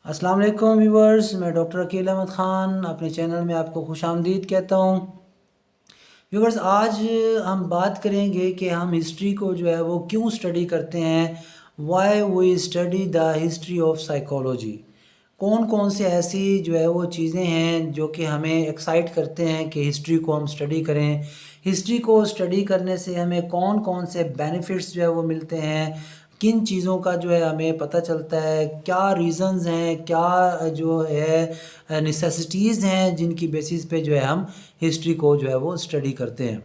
अस्सलाम वालेकुम व्यूवर्स, मैं डॉक्टर अकील अहमद ख़ान अपने चैनल में आपको खुशामदीद कहता हूँ। व्यूवर्स, आज हम बात करेंगे कि हम हिस्ट्री को जो है वो क्यों स्टडी करते हैं। Why we study the history of psychology. कौन कौन से ऐसी जो है वो चीज़ें हैं जो कि हमें एक्साइट करते हैं कि हिस्ट्री को हम स्टडी करें। हिस्ट्री को स्टडी करने से हमें कौन कौन से बेनिफिट्स जो है वो मिलते हैं, किन चीज़ों का जो है हमें पता चलता है, क्या रीज़न्स हैं, क्या जो है नेसेसिटीज़ हैं जिनकी बेसिस पे जो है हम हिस्ट्री को जो है वो स्टडी करते हैं।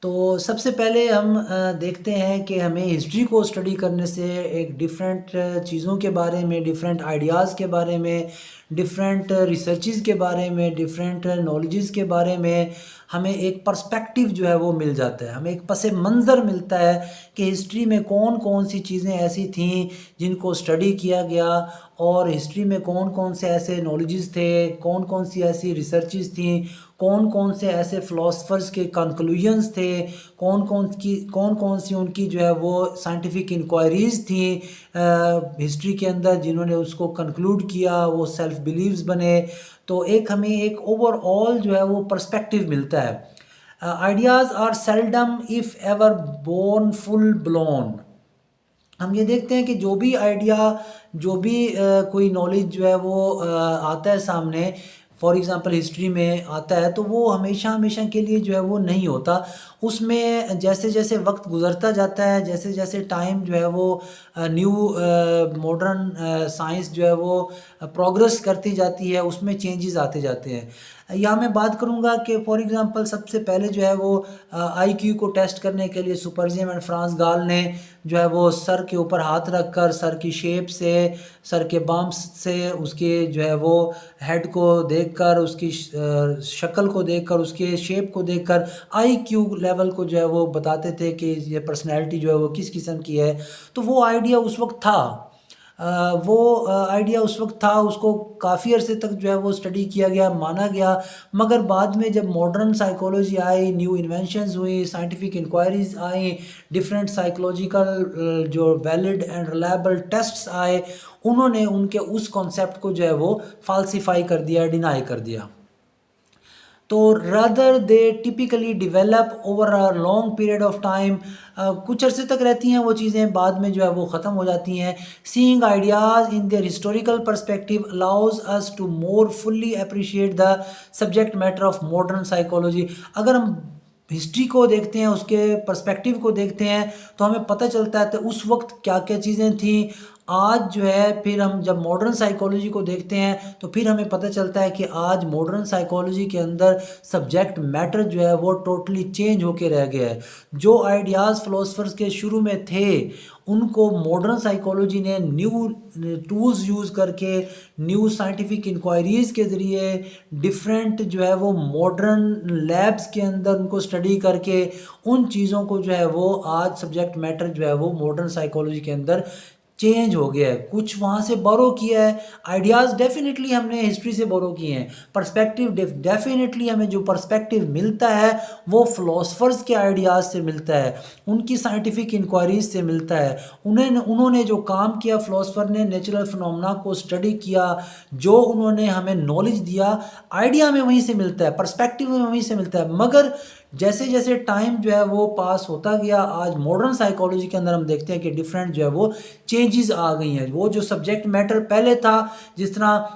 तो सबसे पहले हम देखते हैं कि हमें हिस्ट्री को स्टडी करने से एक डिफरेंट चीज़ों के बारे में, डिफरेंट आइडियाज़ के बारे में, डिफरेंट रिसर्चेस के बारे में, डिफरेंट नॉलेजेस के बारे में हमें एक पर्सपेक्टिव जो है वो मिल जाता है। हमें एक पस मंज़र मिलता है कि हिस्ट्री में कौन कौन सी चीज़ें ऐसी थीं जिनको स्टडी किया गया, और हिस्ट्री में कौन कौन से ऐसे नॉलेजेस थे, कौन कौन सी ऐसी रिसर्चेस थीं, कौन कौन से ऐसे फ़िलासफ़र्स के कंक्लूजन्स थे, कौन कौन सी उनकी जो है वो साइंटिफिक इंक्वायरीज़ थी हिस्ट्री के अंदर, जिन्होंने उसको कंक्लूड किया, वो सेल्फ बिलीव्स बने। तो एक हमें एक ओवरऑल जो है वो पर्सपेक्टिव मिलता है। Ideas are seldom if ever born full blown. हम ये देखते हैं कि जो भी आइडिया, जो भी कोई नॉलेज जो है वो आता है सामने, फॉर एग्ज़ाम्पल हिस्ट्री में आता है, तो वो हमेशा हमेशा के लिए जो है वो नहीं होता। उसमें जैसे जैसे वक्त गुज़रता जाता है, जैसे जैसे टाइम जो है वो न्यू मॉडर्न साइंस जो है वो प्रोग्रेस करती जाती है, उसमें चेंजेस आते जाते हैं। या मैं बात करूँगा कि फॉर एग्ज़ाम्पल सबसे पहले जो है वो आईक्यू को टेस्ट करने के लिए सुपरजियम एंड फ्रांस गाल ने जो है वो सर के ऊपर हाथ रख कर, सर की शेप से, सर के बम्प्स से, उसके जो है वो हेड को देखकर, उसकी शक्ल को देखकर, उसके शेप को देखकर आईक्यू लेवल को जो है वो बताते थे कि ये पर्सनैलिटी जो है वो किस किस्म की है। तो वो आइडिया उस वक्त था। वो आइडिया उस वक्त था, उसको काफ़ी अरसे तक जो है वो स्टडी किया गया, माना गया। मगर बाद में जब modern psychology I, new inventions हुई, साइंटिफिक इंक्वायरीज आई, डिफरेंट साइकोलॉजिकल जो वैलिड एंड रिलायबल टेस्ट्स आए, उन्होंने उनके उस कॉन्सेप्ट को जो है वो फाल्सीफाई कर दिया, डिनाई कर दिया। तो rather they typically develop over a long period of time. कुछ अरसे तक रहती हैं वो चीज़ें, बाद में जो है वो ख़त्म हो जाती हैं। Seeing ideas in their historical perspective allows us to more fully appreciate the subject matter of modern psychology. अगर हम हिस्ट्री को देखते हैं, उसके पर्सपेक्टिव को देखते हैं, तो हमें पता चलता है कि उस वक्त क्या क्या चीज़ें थीं। आज जो है फिर हम जब मॉडर्न साइकोलॉजी को देखते हैं तो फिर हमें पता चलता है कि आज मॉडर्न साइकोलॉजी के अंदर सब्जेक्ट मैटर जो है वो टोटली चेंज होके रह गया है। जो आइडियाज़ फ़िलासफ़र्स के शुरू में थे, उनको मॉडर्न साइकोलॉजी ने न्यू टूल्स यूज़ करके, न्यू साइंटिफिक इंक्वायरीज़ के ज़रिए, डिफरेंट जो है वो मॉडर्न लैब्स के अंदर उनको स्टडी करके, उन चीज़ों को जो है वो आज सब्जेक्ट मैटर जो है वो मॉडर्न साइकोलॉजी के अंदर चेंज हो गया है। कुछ वहाँ से बोरो किया है। आइडियाज़ डेफिनेटली हमने हिस्ट्री से बोरो किए हैं। पर्सपेक्टिव डेफिनेटली हमें जो पर्सपेक्टिव मिलता है वो फ़िलासफ़र्स के आइडियाज़ से मिलता है, उनकी साइंटिफिक इंक्वायरीज़ से मिलता है। उन्होंने जो काम किया, फ़िलासफ़र ने नेचुरल फिनोमेना को स्टडी किया, जो उन्होंने हमें नॉलेज दिया, आइडिया हमें वहीं से मिलता है, पर्सपेक्टिव हमें वहीं से मिलता है। मगर जैसे जैसे टाइम जो है वो पास होता गया, आज मॉडर्न साइकोलॉजी के अंदर हम देखते हैं कि डिफरेंट जो है वो चेंजेस आ गई हैं। वो जो सब्जेक्ट मैटर पहले था, जिस तरह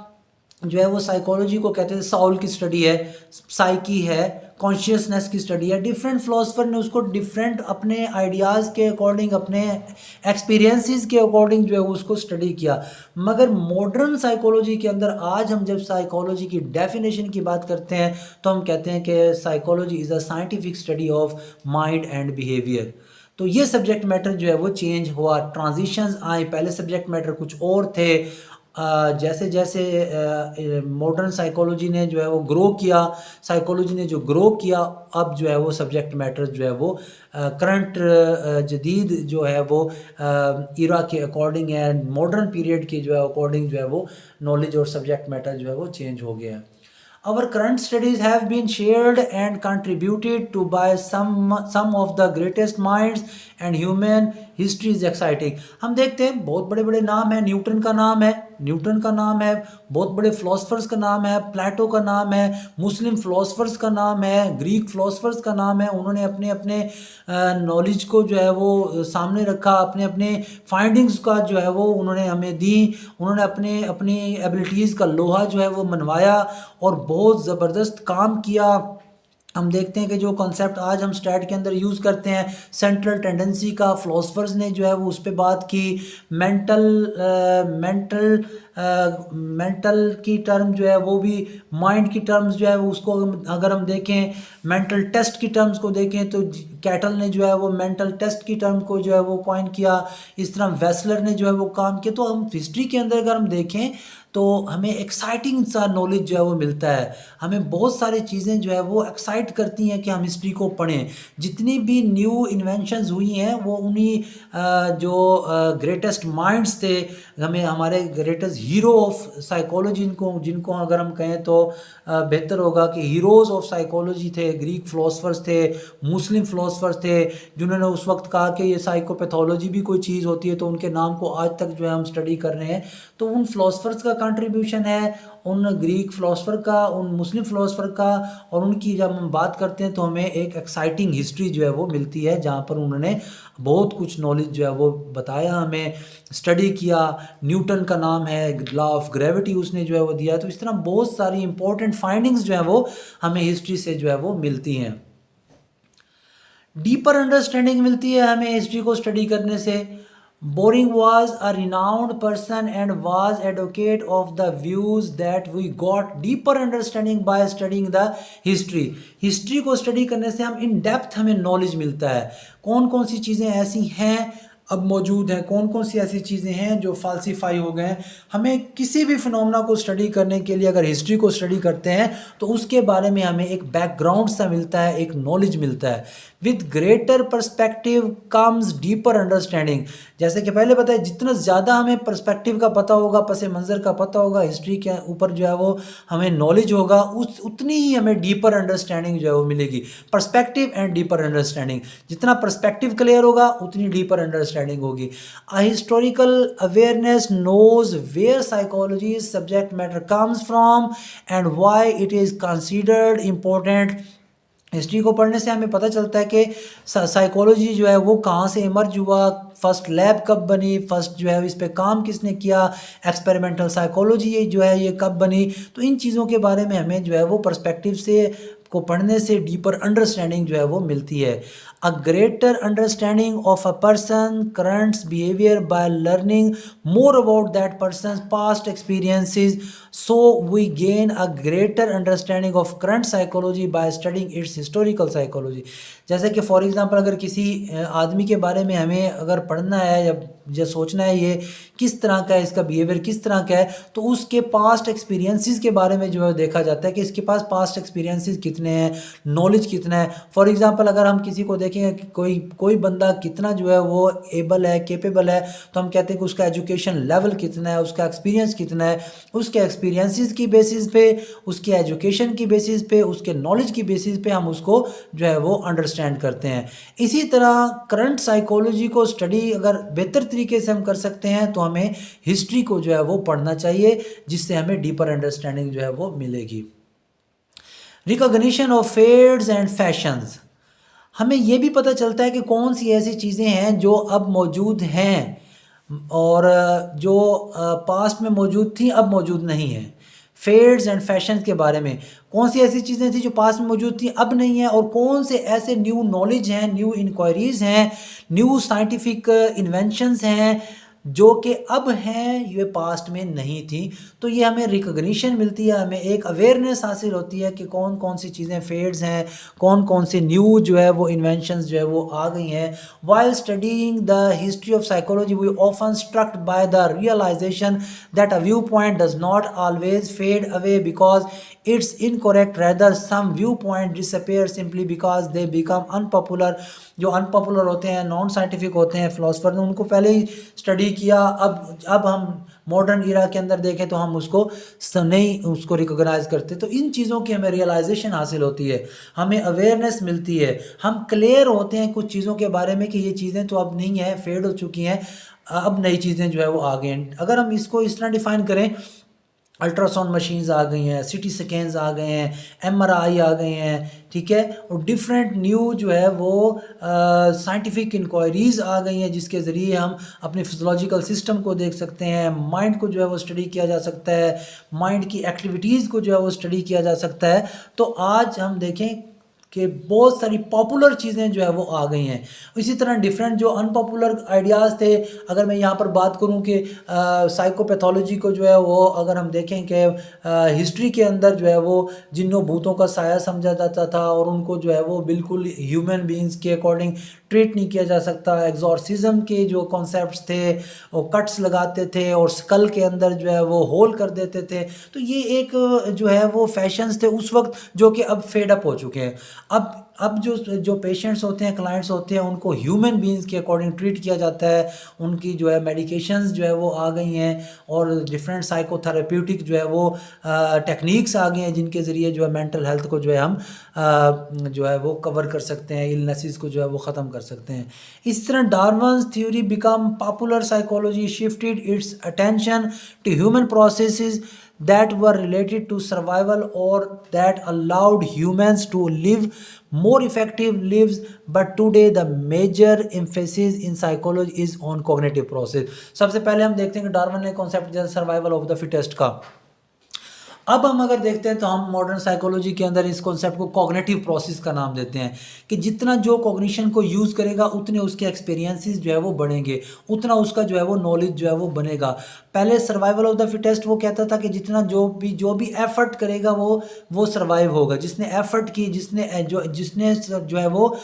जो है वो साइकोलॉजी को कहते थे साउल की स्टडी है, साइकी है, कॉन्शियसनेस की स्टडी है। डिफरेंट फिलोसफर ने उसको डिफरेंट अपने आइडियाज़ के अकॉर्डिंग, अपने एक्सपीरियंसेस के अकॉर्डिंग जो है उसको स्टडी किया। मगर मॉडर्न साइकोलॉजी के अंदर आज हम जब साइकोलॉजी की डेफिनेशन की बात करते हैं तो हम कहते हैं कि psychology is a scientific study of mind and behaviour. तो ये सब्जेक्ट मैटर जो है वो चेंज हुआ, ट्रांजिशंस आए। पहले सब्जेक्ट मैटर कुछ और थे। जैसे जैसे मॉडर्न साइकोलॉजी ने जो है वो ग्रो किया, साइकोलॉजी ने जो ग्रो किया, अब जो है वो सब्जेक्ट मैटर जो है वो करंट जदीद जो है वो इरा के अकॉर्डिंग है, मॉडर्न पीरियड के जो है अकॉर्डिंग जो है वो नॉलेज और सब्जेक्ट मैटर जो है वो चेंज हो गया है। Our current studies have been shared and contributed to by some of the greatest minds and human history is exciting. हम देखते हैं बहुत बड़े बड़े नाम हैं, न्यूटन का नाम है, बहुत बड़े फ़िलोसफर्स का नाम है, प्लेटो का नाम है, मुस्लिम फ़िलोसफर्स का नाम है, ग्रीक फ़िलोसफर्स का नाम है। उन्होंने अपने अपने नॉलेज को जो है वो सामने रखा, अपने अपने फाइंडिंग्स का जो है वो उन्होंने हमें दी। उन्होंने अपने अपनी एबिलिटीज़ का लोहा जो है वो मनवाया और बहुत ज़बरदस्त काम किया। हम देखते हैं कि जो कॉन्सेप्ट आज हम स्टैट के अंदर यूज़ करते हैं, सेंट्रल टेंडेंसी का, फ़िलोसफर्स ने जो है वो उस पे बात की। मेंटल की टर्म जो है वो भी, माइंड की टर्म्स जो है वो उसको अगर हम देखें, मेंटल टेस्ट की टर्म्स को देखें तो कैटल ने जो है वो मेंटल टेस्ट की टर्म को जो है वो कॉइन किया। इस तरह वेस्लर ने जो है वो काम किया। तो हम हिस्ट्री के अंदर अगर हम देखें तो हमें एक्साइटिंग सा नॉलेज जो है वो मिलता है। हमें बहुत सारी चीज़ें जो है वो एक्साइट करती हैं कि हम हिस्ट्री को पढ़ें। जितनी भी न्यू इन्वेंशंस हुई हैं वो उन्हीं जो ग्रेटेस्ट माइंड्स थे, हमें हमारे ग्रेटेस्ट हीरो ऑफ साइकोलॉजी जिनको अगर हम कहें तो बेहतर होगा कि हीरोज़ ऑफ साइकोलॉजी थे, ग्रीक फ़िलोसफर्स थे, मुस्लिम फ़िलोसफर्स थे, जिन्होंने उस वक्त कहा कि ये साइकोपैथोलॉजी भी कोई चीज़ होती है, तो उनके नाम को आज तक जो है हम स्टडी कर रहे हैं। तो उन फ़िलोसफर्स का कंट्रीब्यूशन है, उन ग्रीक फ़िलोसफर का, उन मुस्लिम फ़िलोसफर का, और उनकी जब हम बात करते हैं तो हमें एक एक्साइटिंग हिस्ट्री जो है वो मिलती है, जहाँ पर उन्होंने बहुत कुछ नॉलेज जो है वो बताया, हमें स्टडी किया। न्यूटन का नाम है, लॉ ऑफ ग्रेविटी उसने जो है वो दिया। तो इस तरह बहुत सारी इंपॉर्टेंट फाइंडिंग्स जो है वो हमें हिस्ट्री से जो है वो मिलती हैं। डीपर अंडरस्टैंडिंग मिलती है हमें हिस्ट्री को स्टडी करने से। Boring was a renowned person and was advocate of the views that we got deeper understanding by studying the history। History को स्टडी करने से हम इन डेप्थ हमें नॉलेज मिलता है, कौन कौन सी चीज़ें ऐसी हैं अब मौजूद हैं, कौन कौन सी ऐसी चीज़ें हैं जो फाल्सीफाई हो गए हैं। हमें किसी भी फिनोमेना को स्टडी करने के लिए अगर हिस्ट्री को स्टडी करते हैं तो उसके बारे में हमें एक बैकग्राउंड सा मिलता है, एक नॉलेज मिलता है। With greater perspective comes deeper understanding. जैसे कि पहले बताया, जितना ज़्यादा हमें पर्सपेक्टिव का पता होगा, पस मंज़र का पता होगा, हिस्ट्री के ऊपर जो है वो हमें नॉलेज होगा, उतनी ही हमें डीपर अंडरस्टैंडिंग जो है वो मिलेगी। पर्सपेक्टिव एंड डीपर अंडरस्टैंडिंग, जितना पर्सपेक्टिव क्लियर होगा उतनी डीपर अंडरस्टैंडिंग होगी। A historical awareness knows where psychology subject matter comes from and why it is considered important. History को पढ़ने से हमें पता चलता है कि साइकोलॉजी जो है वो कहाँ से इमर्ज हुआ, फर्स्ट लैब कब बनी, फर्स्ट जो है इस पे काम किसने किया, एक्सपेरिमेंटल साइकोलॉजी ये जो है ये कब बनी। तो इन चीज़ों के बारे में हमें जो है वो पर्सपेक्टिव से को पढ़ने से डीपर अंडरस्टैंडिंग जो है वो मिलती है। A greater understanding of a person currents behaviour by learning more about that person past experiences, so we gain a greater understanding of current psychology by studying its historical psychology. जैसे कि for example अगर किसी आदमी के बारे में हमें अगर पढ़ना है या सोचना है ये किस तरह का है, इसका बिहेवियर किस तरह का है, तो उसके पास्ट एक्सपीरियंसेस के बारे में जो है देखा जाता है कि इसके पास पास्ट एक्सपीरियंसेस कितने हैं, नॉलेज कितना है। फॉर एग्जांपल अगर हम किसी को देखेंगे कि कोई बंदा कितना जो है वो एबल है, कैपेबल है, तो हम कहते हैं कि उसका एजुकेशन लेवल कितना है, उसका एक्सपीरियंस कितना है। उसके एक्सपीरियंसेस की बेसिस पे, उसके एजुकेशन की बेसिस पे, उसके नॉलेज की बेसिस पे हम उसको जो है वो अंडरस्टैंड करते हैं। इसी तरह करंट साइकोलॉजी को स्टडी अगर बेहतर तरीके से हम कर सकते हैं तो हमें हिस्ट्री को जो है वो पढ़ना चाहिए, जिससे हमें डीपर अंडरस्टैंडिंग जो है वो मिलेगी। Recognition of fades and fashions, हमें ये भी पता चलता है कि कौन सी ऐसी चीज़ें हैं जो अब मौजूद हैं और जो पास्ट में मौजूद थी अब मौजूद नहीं है। फेड्स एंड फैशन के बारे में, कौन सी ऐसी चीज़ें थी जो पास्ट में मौजूद थी अब नहीं है, और कौन से ऐसे न्यू नॉलेज हैं, न्यू इंक्वायरीज़ हैं, न्यू साइंटिफिक इन्वेंशंस हैं जो कि अब हैं, ये पास्ट में नहीं थी। तो ये हमें रिकॉग्निशन मिलती है, हमें एक अवेयरनेस हासिल होती है कि कौन कौन सी चीज़ें फेड्स हैं, कौन कौन से न्यू जो है वो इन्वेंशंस जो है वो आ गई हैं। While studying the history of psychology we often strucked by the realisation that a view point does not always fade away because it's incorrect, rather some viewpoint disappear simply because they become unpopular। जो unpopular होते हैं, non scientific होते हैं philosopher ने उनको पहले ही study किया, अब हम मॉडर्न इरा के अंदर देखें तो हम उसको नहीं उसको रिकॉग्नाइज करते। तो इन चीज़ों की हमें रियलाइजेशन हासिल होती है, हमें अवेयरनेस मिलती है, हम क्लियर होते हैं कुछ चीज़ों के बारे में कि ये चीज़ें तो अब नहीं है, फेड हो चुकी हैं, अब नई चीज़ें जो है वो आ गई हैं। अगर हम इसको इस तरह डिफ़ाइन करें, अल्ट्रासाउंड मशीन्स आ गई हैं, सिटी स्कैन्स आ गए हैं, एमआरआई आ गए हैं, ठीक है, और डिफरेंट न्यू जो है वो साइंटिफिक इंक्वायरीज़ आ गई हैं जिसके ज़रिए हम अपने फिजियोलॉजिकल सिस्टम को देख सकते हैं, माइंड को जो है वो स्टडी किया जा सकता है, माइंड की एक्टिविटीज़ को जो है वो स्टडी किया जा सकता है। तो आज हम देखें कि बहुत सारी पॉपुलर चीज़ें जो है वो आ गई हैं। इसी तरह डिफरेंट जो अनपॉपुलर आइडियाज़ थे, अगर मैं यहाँ पर बात करूँ कि साइकोपैथोलॉजी को जो है वो अगर हम देखें कि हिस्ट्री के अंदर जो है वो जिन्हों भूतों का साया समझा जाता था और उनको जो है वो बिल्कुल ह्यूमन बीइंग्स के अकॉर्डिंग ट्रीट नहीं किया जा सकता। एग्जॉर्सिज्म के जो कॉन्सेप्ट्स थे वो कट्स लगाते थे और स्कल के अंदर जो है वो होल कर देते थे। तो ये एक जो है वो फैशंस थे उस वक्त जो कि अब फेड अप हो चुके हैं। अब जो पेशेंट्स होते हैं, क्लाइंट्स होते हैं, उनको ह्यूमन बीइंग्स के अकॉर्डिंग ट्रीट किया जाता है। उनकी जो है मेडिकेशंस जो है वो आ गई हैं और डिफरेंट साइकोथेरेप्यूटिक जो है वो टेक्निक्स आ गए हैं जिनके ज़रिए जो है मेंटल हेल्थ को जो है हम जो है वो कवर कर सकते हैं, इलनेसेस को जो है वो ख़त्म कर सकते हैं। इस तरह Darwin's theory become popular, psychology shifted its attention to human processes that were related to survival or that allowed humans to live more effective lives. But today the major emphasis in psychology is on cognitive process. सबसे पहले हम देखते हैं कि Darwin ने concept दिया survival of the fittest का। अब हम अगर देखते हैं तो हम मॉडर्न साइकोलॉजी के अंदर इस कॉन्सेप्ट को कॉग्निटिव प्रोसेस का नाम देते हैं कि जितना जो कॉग्निशन को यूज़ करेगा उतने उसके एक्सपीरियंसेस जो है वो बढ़ेंगे, उतना उसका जो है वो नॉलेज जो है वो बनेगा। पहले सर्वाइवल ऑफ द फिटेस्ट वो कहता था कि जितना जो भी एफर्ट करेगा वो सर्वाइव होगा। जिसने एफर्ट की, जिसने जो है वो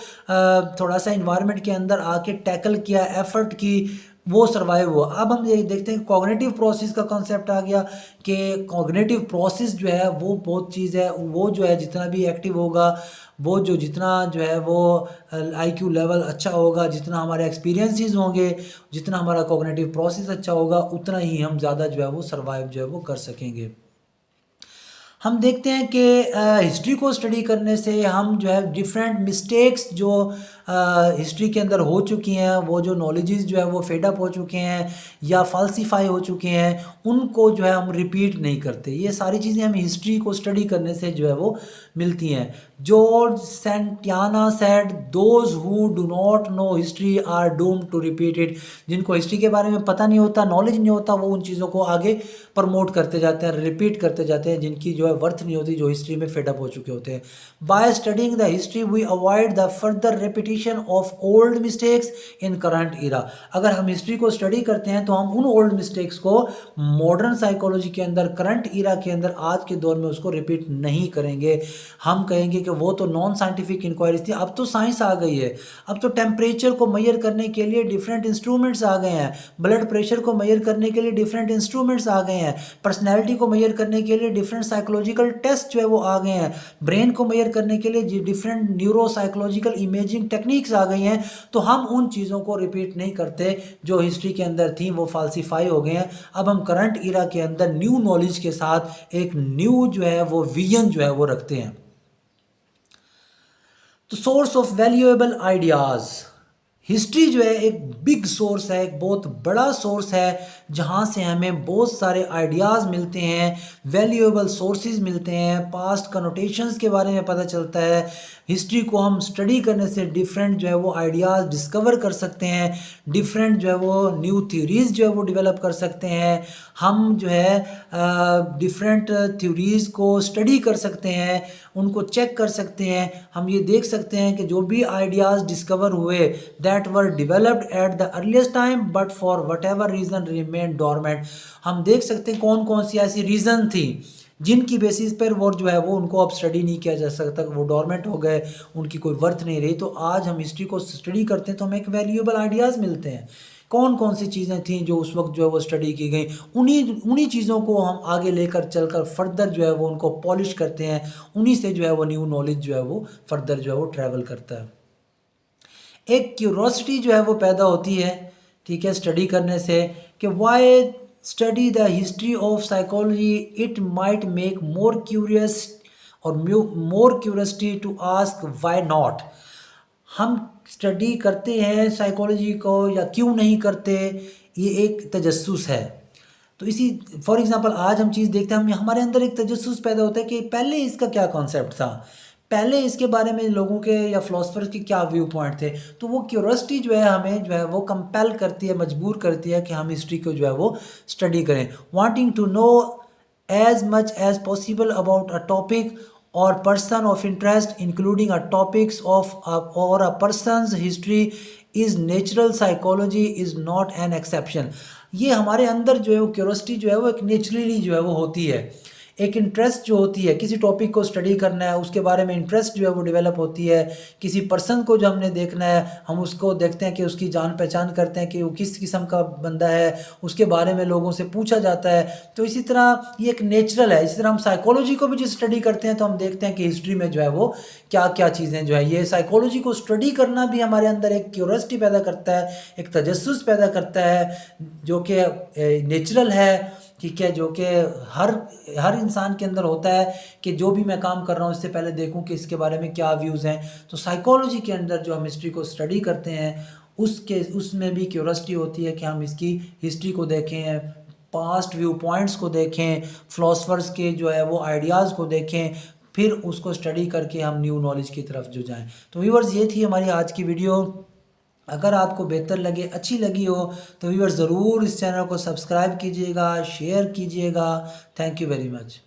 थोड़ा सा इन्वायरमेंट के अंदर आके टैकल किया, एफर्ट की, वो सर्वाइव हुआ। अब हम ये देखते हैं कॉग्निटिव प्रोसेस का कॉन्सेप्ट आ गया कि कॉग्निटिव प्रोसेस जो है वो बहुत चीज़ है, वो जो है जितना भी एक्टिव होगा, वो जितना जो है वो आईक्यू लेवल अच्छा होगा, जितना हमारे एक्सपीरियंसेस होंगे, जितना हमारा कॉग्निटिव प्रोसेस अच्छा होगा, उतना ही हम ज़्यादा जो है वो सर्वाइव जो है वो कर सकेंगे। हम देखते हैं कि हिस्ट्री को स्टडी करने से हम जो है डिफरेंट मिस्टेक्स जो हिस्ट्री के अंदर हो चुकी हैं, वो जो नॉलेजेस जो है वो फेडअप हो चुके हैं या फाल्सीफाई हो चुके हैं, उनको जो है हम रिपीट नहीं करते। ये सारी चीज़ें हमें हिस्ट्री को स्टडी करने से जो है वो मिलती हैं। George Santayana said those who do not know history are doomed to repeat it. जिनको हिस्ट्री के बारे में पता नहीं होता, नॉलेज नहीं होता, वो उन चीज़ों को आगे प्रमोट करते जाते हैं, रिपीट करते जाते हैं, जिनकी जो है वर्थ नहीं होती, जो हिस्ट्री में फेडअप हो चुके होते हैं। By studying the history we avoid the further repetition of old mistakes in current era. अगर हम हिस्ट्री को स्टडी करते हैं तो हम उन ओल्ड मिस्टेक्स को मॉडर्न साइकोलॉजी के अंदर, करंट इरा के अंदर, आज के दौर में उसको रिपीट नहीं करेंगे। हम कहेंगे कि वो तो नॉन साइंटिफिक इंक्वायरीज थी, अब तो साइंस आ गई है, अब तो टेम्परेचर को मेजर करने के लिए डिफरेंट इंस्ट्रूमेंट्स आ गए हैं, ब्लड प्रेशर को मेजर करने के लिए डिफरेंट इंस्ट्रूमेंट्स आ गए हैं, पर्सनैलिटी को मेजर करने के लिए डिफरेंट साइकोलॉजिकल टेस्ट जो है वो आ गए हैं, ब्रेन को मेजर करने के लिए different neuropsychological imaging techniques आ गई हैं। तो हम उन चीज़ों को रिपीट नहीं करते जो हिस्ट्री के अंदर थी, वो फाल्सीफाई हो गए हैं। अब हम करंट इरा के अंदर न्यू नॉलेज के साथ एक न्यू जो है वो विजन जो है वो रखते हैं। तो source of valuable ideas, history जो है एक बिग सोर्स है, एक बहुत बड़ा सोर्स है जहाँ से हमें बहुत सारे आइडियाज़ मिलते हैं, वैल्यूएबल सोर्सेज मिलते हैं, पास्ट कनोटेशंस के बारे में पता चलता है। हिस्ट्री को हम स्टडी करने से डिफरेंट जो है वो आइडियाज़ डिस्कवर कर सकते हैं, डिफरेंट जो है वो न्यू थ्योरीज़ जो है वो डेवलप कर सकते हैं। हम जो है डिफरेंट थ्योरीज़ को स्टडी कर सकते हैं, उनको चेक कर सकते हैं। हम ये देख सकते हैं कि जो भी आइडियाज़ डिस्कवर हुए that were developed at the earliest time but for whatever reason remained dormant। हम देख सकते हैं कौन कौन सी ऐसी रीज़न थी जिनकी बेसिस पर वो जो है वो उनको अब स्टडी नहीं किया जा सकता, वो डोरमेंट हो गए, उनकी कोई वर्थ नहीं रही। तो आज हम हिस्ट्री को स्टडी करते हैं तो हमें एक वैल्यूएबल आइडियाज़ मिलते हैं, कौन कौन सी चीज़ें थी जो उस वक्त जो है वो स्टडी की गई, उन्हीं चीज़ों को हम आगे लेकर चलकर फर्दर जो है वो उनको पॉलिश करते हैं, उन्हीं से जो है वो न्यू नॉलेज जो है वो फर्दर जो है वो ट्रैवल करता है। एक क्यूरोसिटी जो है वो पैदा होती है ठीक है, स्टडी करने से कि why study the history of psychology, it might make more curious और more curiosity to ask why not. हम स्टडी करते हैं साइकोलॉजी को या क्यों नहीं करते, ये एक तजस्सुस है। तो इसी फॉर एग्ज़ाम्पल आज हम चीज़ देखते हैं, हम हमारे अंदर एक तजस्सुस पैदा होता है कि पहले इसका क्या कॉन्सेप्ट था, पहले इसके बारे में लोगों के या फिलोसफर्स के क्या व्यू पॉइंट थे। तो वो क्यूरोसिटी जो है हमें जो है वो कंपेल करती है, मजबूर करती है कि हम हिस्ट्री को जो है वो स्टडी करें। Wanting to know as much as possible about a topic or person of interest, including a topics of or a person's history, is natural. Psychology is not an exception। ये हमारे अंदर जो है वो क्यूरोसिटी जो है वो एक नेचुरली जो है वो होती है, एक इंटरेस्ट जो होती है, किसी टॉपिक को स्टडी करना है उसके बारे में इंटरेस्ट जो है वो डेवलप होती है। किसी पर्सन को जो हमने देखना है, हम उसको देखते हैं कि उसकी जान पहचान करते हैं कि वो किस किस्म का बंदा है, उसके बारे में लोगों से पूछा जाता है। तो इसी तरह ये एक नेचुरल है। इसी तरह हम साइकोलॉजी को भी जो स्टडी करते हैं तो हम देखते हैं कि हिस्ट्री में जो है वो क्या क्या चीज़ें जो है, ये साइकोलॉजी को स्टडी करना भी हमारे अंदर एक क्यूरियोसिटी पैदा करता है, एक तजस्सुस पैदा करता है जो कि नेचुरल है, ठीक है, जो कि हर इंसान के अंदर होता है कि जो भी मैं काम कर रहा हूँ इससे पहले देखूँ कि इसके बारे में क्या व्यूज़ हैं। तो साइकोलॉजी के अंदर जो हम हिस्ट्री को स्टडी करते हैं उसमें भी क्यूरियोसिटी होती है कि हम इसकी हिस्ट्री को देखें, पास्ट व्यू पॉइंट्स को देखें, फ़िलोसफर्स के जो है वो आइडियाज़ को देखें, फिर उसको स्टडी करके हम न्यू नॉलेज की तरफ जो जाएँ। तो व्यूअर्स, ये थी हमारी आज की वीडियो। अगर आपको बेहतर लगे, अच्छी लगी हो तो व्यूअर्स ज़रूर इस चैनल को सब्सक्राइब कीजिएगा, शेयर कीजिएगा। Thank you very much.